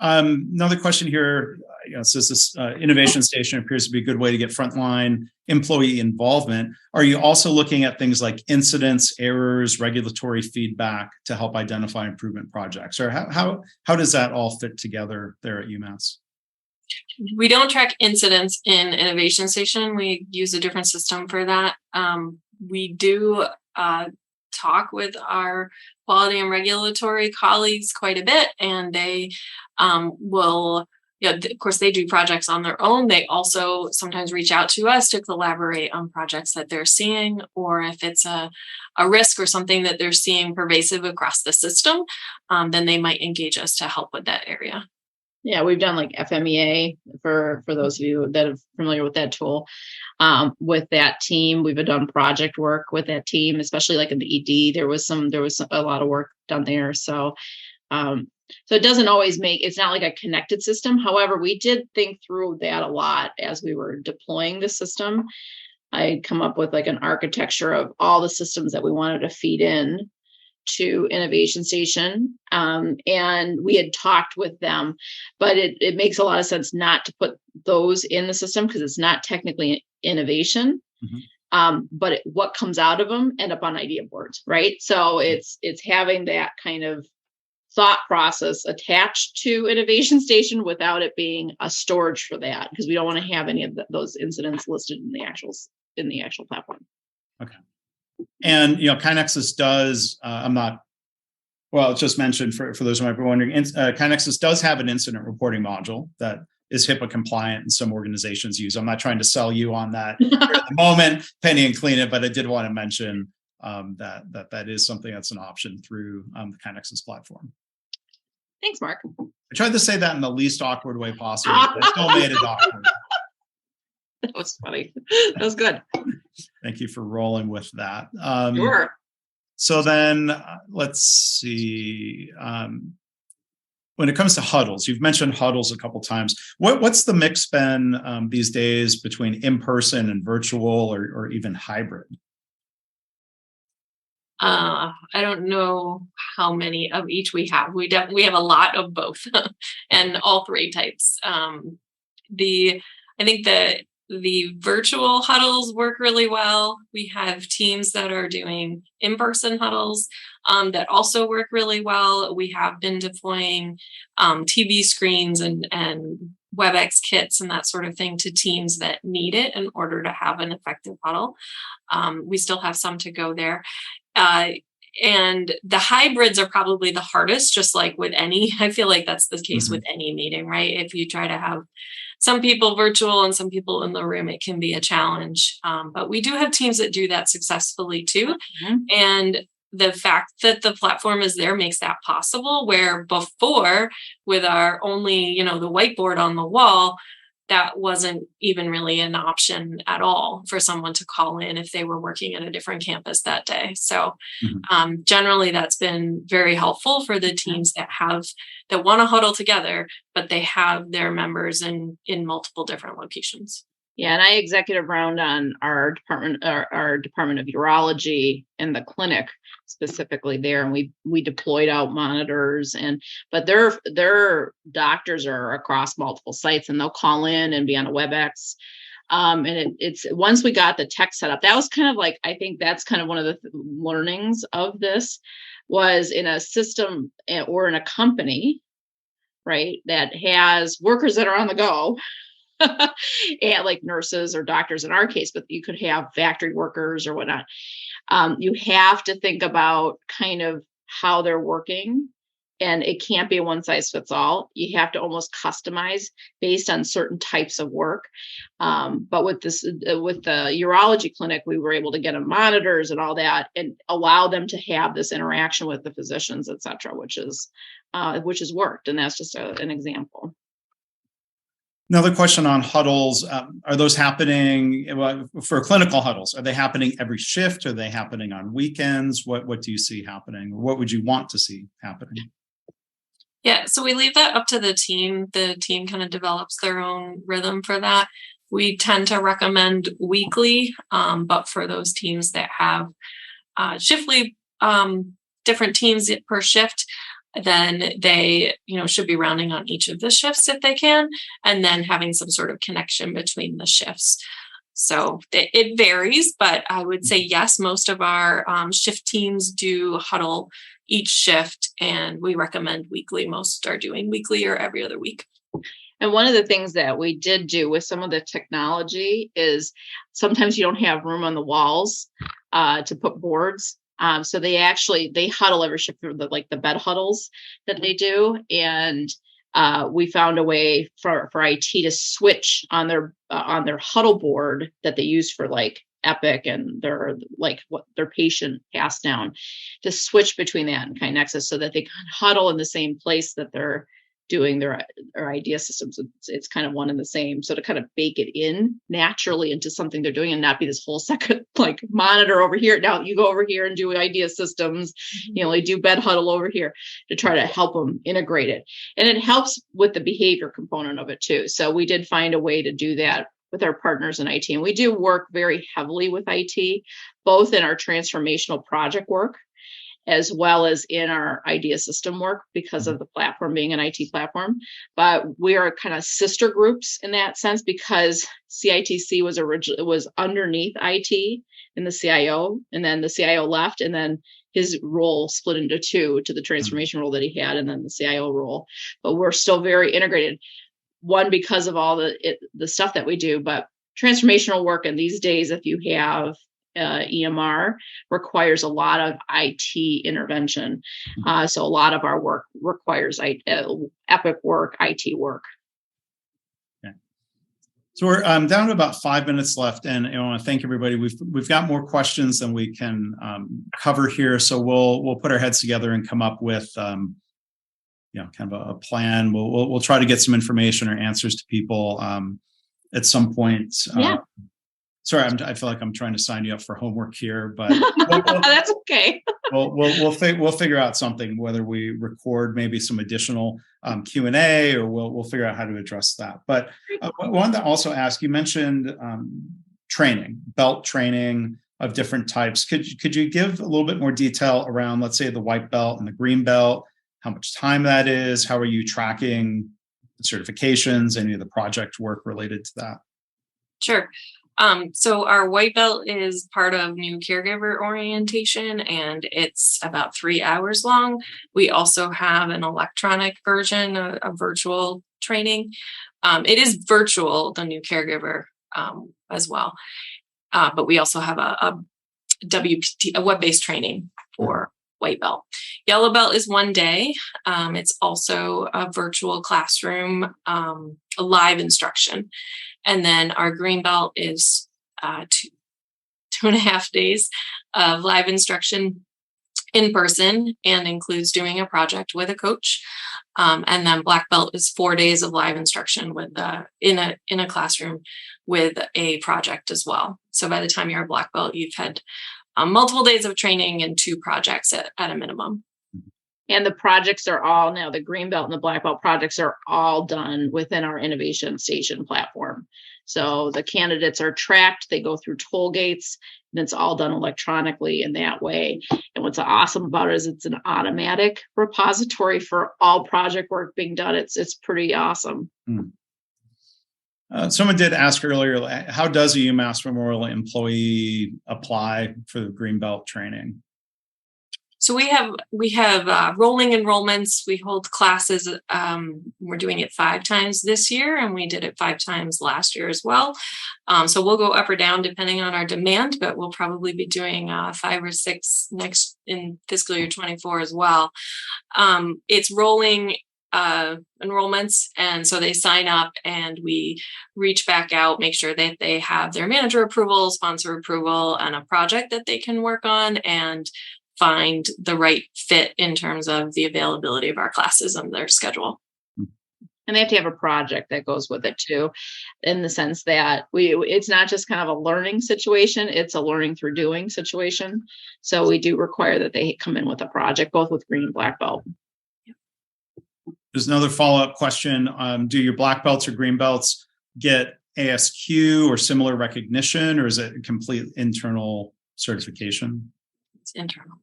Another question here, says this Innovation Station appears to be a good way to get frontline employee involvement. Are you also looking at things like incidents, errors, regulatory feedback to help identify improvement projects? Or how does that all fit together there at UMass? We don't track incidents in Innovation Station. We use a different system for that. We do talk with our quality and regulatory colleagues quite a bit, and they will, of course, they do projects on their own. They also sometimes reach out to us to collaborate on projects that they're seeing, or if it's a risk or something that they're seeing pervasive across the system, then they might engage us to help with that area. Yeah, we've done like FMEA for those of you that are familiar with that tool. With that team, we've done project work with that team, especially like in the ED. There was a lot of work done there. So it doesn't always it's not like a connected system. However, we did think through that a lot as we were deploying the system. I'd come up with like an architecture of all the systems that we wanted to feed in to Innovation Station. And we had talked with them, but it makes a lot of sense not to put those in the system because it's not technically innovation. But what comes out of them end up on idea boards, right? So it's having that kind of thought process attached to Innovation Station without it being a storage for that, because we don't want to have any of those incidents listed in the actual platform. Okay. And, KaiNexus does, it's just mentioned for those who might be wondering, KaiNexus does have an incident reporting module that is HIPAA compliant and some organizations use. I'm not trying to sell you on that at the moment, Penny and Cliona, but I did want to mention that is something that's an option through the KaiNexus platform. Thanks, Mark. I tried to say that in the least awkward way possible, but I still made it awkward. That was funny. That was good. Thank you for rolling with that. Sure. So then let's see. When it comes to huddles, you've mentioned huddles a couple of times. What's the mix been these days between in-person and virtual or even hybrid? I don't know how many of each we have. We have a lot of both and all three types. I think the virtual huddles work really well. We have teams that are doing in-person huddles that also work really well. We have been deploying TV screens and WebEx kits and that sort of thing to teams that need it in order to have an effective huddle. We still have some to go there. And the hybrids are probably the hardest, just like with any, I feel like that's the case with any meeting, right? If you try to have some people virtual and some people in the room, it can be a challenge. But we do have teams that do that successfully too. And the fact that the platform is there makes that possible, where before with our only, the whiteboard on the wall, that wasn't even really an option at all for someone to call in if they were working at a different campus that day. So generally that's been very helpful for the teams that want to huddle together, but they have their members in multiple different locations. Yeah, and I executive round on our department of urology in the clinic specifically there, and we deployed out monitors, but their doctors are across multiple sites, and they'll call in and be on a WebEx. And it's once we got the tech set up, that was kind of like, I think that's kind of one of the learnings of this was in a system or in a company, right, that has workers that are on the go. And like nurses or doctors in our case, but you could have factory workers or whatnot. You have to think about kind of how they're working, and it can't be a one size fits all. You have to almost customize based on certain types of work. But with the urology clinic, we were able to get them monitors and all that, and allow them to have this interaction with the physicians, et cetera, which has worked. And that's just an example. Another question on huddles. Are those happening for clinical huddles? Are they happening every shift? Are they happening on weekends? What do you see happening? What would you want to see happening? Yeah, so we leave that up to the team. The team kind of develops their own rhythm for that. We tend to recommend weekly, but for those teams that have shiftly different teams per shift, then they, should be rounding on each of the shifts if they can, and then having some sort of connection between the shifts. So it varies, but I would say yes, most of our shift teams do huddle each shift, and we recommend weekly. Most are doing weekly or every other week. And one of the things that we did do with some of the technology is sometimes you don't have room on the walls to put boards. So they huddle every shift through the bed huddles that they do. And we found a way for IT to switch on their huddle board that they use for like Epic and what their patient pass down, to switch between that and KaiNexus so that they can huddle in the same place that they're doing their idea systems. It's kind of one and the same. So to kind of bake it in naturally into something they're doing and not be this whole second like monitor over here. Now you go over here and do idea systems, do bed huddle over here, to try to help them integrate it. And it helps with the behavior component of it too. So we did find a way to do that with our partners in IT. And we do work very heavily with IT, both in our transformational project work, as well as in our idea system work because of the platform being an IT platform. But we are kind of sister groups in that sense because CITC was underneath IT in the CIO, and then the CIO left, and then his role split into two, to the transformation role that he had, and then the CIO role. But we're still very integrated. One, because of all the stuff that we do, but transformational work in these days, if you have EMR, requires a lot of IT intervention. So a lot of our work requires Epic work, IT work. Okay. So we're down to about 5 minutes left, and I want to thank everybody. We've got more questions than we can cover here, so we'll put our heads together and come up with kind of a plan. We'll try to get some information or answers to people at some point. Sorry, I feel like I'm trying to sign you up for homework here, but that's okay. We'll figure out something, whether we record maybe some additional Q&A, or we'll figure out how to address that. But I wanted to also ask, you mentioned belt training of different types. Could you give a little bit more detail around, let's say, the white belt and the green belt, how much time that is? How are you tracking certifications, any of the project work related to that? Sure. So our white belt is part of new caregiver orientation, and it's about 3 hours long. We also have an electronic version, a virtual training. It is virtual, the new caregiver as well. But we also have a WPT, a web-based training for white belt. Yellow belt is 1 day. It's also a virtual classroom, a live instruction. And then our green belt is 2.5 days of live instruction in person, and includes doing a project with a coach. And then black belt is 4 days of live instruction with in a classroom with a project as well. So by the time you're a black belt, you've had multiple days of training and 2 projects at a minimum. And the projects are all now, the green belt and the black belt projects are all done within our innovation station platform. So the candidates are tracked, they go through toll gates, and it's all done electronically in that way. And what's awesome about it is it's an automatic repository for all project work being done. It's pretty awesome. Someone did ask earlier, how does a UMass Memorial employee apply for the green belt training? So we have rolling enrollments. We hold classes. We're doing it 5 times this year, and we did it 5 times last year as well. So we'll go up or down depending on our demand, but we'll probably be doing 5 or 6 next in fiscal year 24 as well. It's rolling enrollments, and so they sign up, and we reach back out, make sure that they have their manager approval, sponsor approval, and a project that they can work on, and find the right fit in terms of the availability of our classes and their schedule. And they have to have a project that goes with it too, in the sense that it's not just kind of a learning situation, it's a learning through doing situation. So we do require that they come in with a project, both with green and black belt. There's another follow-up question. Do your black belts or green belts get ASQ or similar recognition, or is it a complete internal certification? It's internal.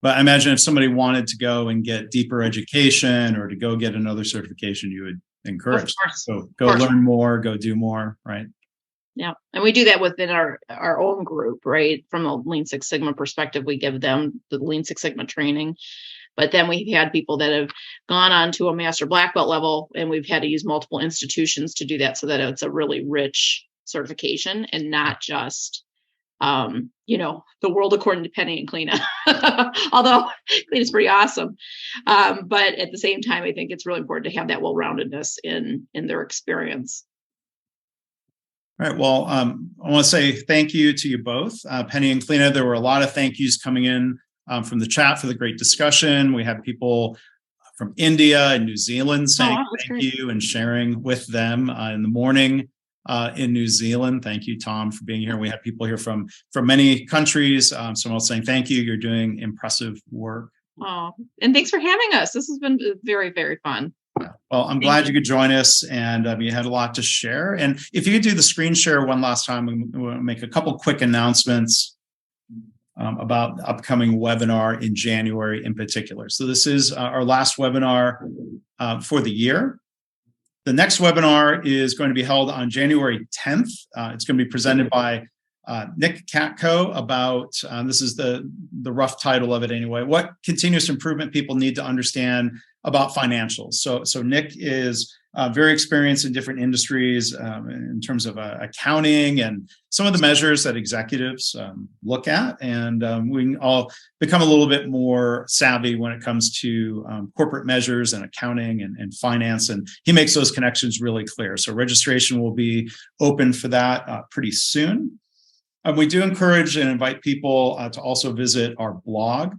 But I imagine if somebody wanted to go and get deeper education or to go get another certification, you would encourage. So go learn more, go do more, right? Yeah. And we do that within our own group, right? From a Lean Six Sigma perspective, we give them the Lean Six Sigma training. But then we've had people that have gone on to a master black belt level, and we've had to use multiple institutions to do that so that it's a really rich certification and not just the world according to Penny and Cliona, although Cliona's pretty awesome. But at the same time, I think it's really important to have that well-roundedness in their experience. All right. Well, I want to say thank you to you both, Penny and Cliona. There were a lot of thank yous coming in from the chat for the great discussion. We had people from India and New Zealand saying wow, that's thank great. you and sharing with them in the morning in New Zealand. Thank you, Tom, for being here. We had people here from many countries. Someone else saying thank you. You're doing impressive work. Oh, and thanks for having us. This has been very, very fun. Well, I'm glad you could join us, and you had a lot to share. And if you could do the screen share one last time, we'll make a couple quick announcements about the upcoming webinar in January in particular. So this is our last webinar for the year. The next webinar is going to be held on January 10th. It's going to be presented by Nick Katko about, this is the rough title of it anyway, what continuous improvement people need to understand about financials. So Nick is very experienced in different industries in terms of accounting and some of the measures that executives look at. And we can all become a little bit more savvy when it comes to corporate measures and accounting and finance. And he makes those connections really clear. So registration will be open for that pretty soon. We do encourage and invite people to also visit our blog.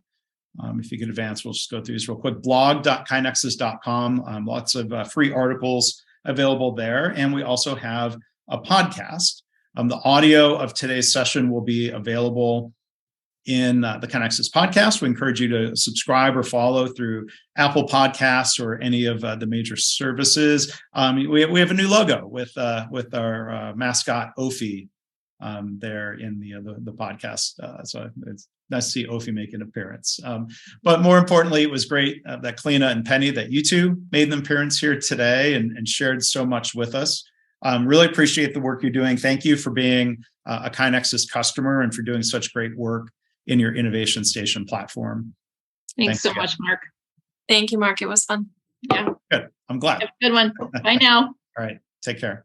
If you could advance, we'll just go through these real quick. blog.kainexus.com. Lots of free articles available there. And we also have a podcast. The audio of today's session will be available in the KaiNexus podcast. We encourage you to subscribe or follow through Apple Podcasts or any of the major services. We have a new logo with our mascot, Ophi, there in the podcast. So it's nice to see Ophi make an appearance. But more importantly, it was great that Cliona and Penny, that you two made an appearance here today and shared so much with us. Really appreciate the work you're doing. Thank you for being a KaiNexus customer and for doing such great work in your Innovation Station platform. Thanks so much, Mark. Thank you, Mark. It was fun. Yeah. Good. I'm glad. Have a good one. Bye now. All right. Take care.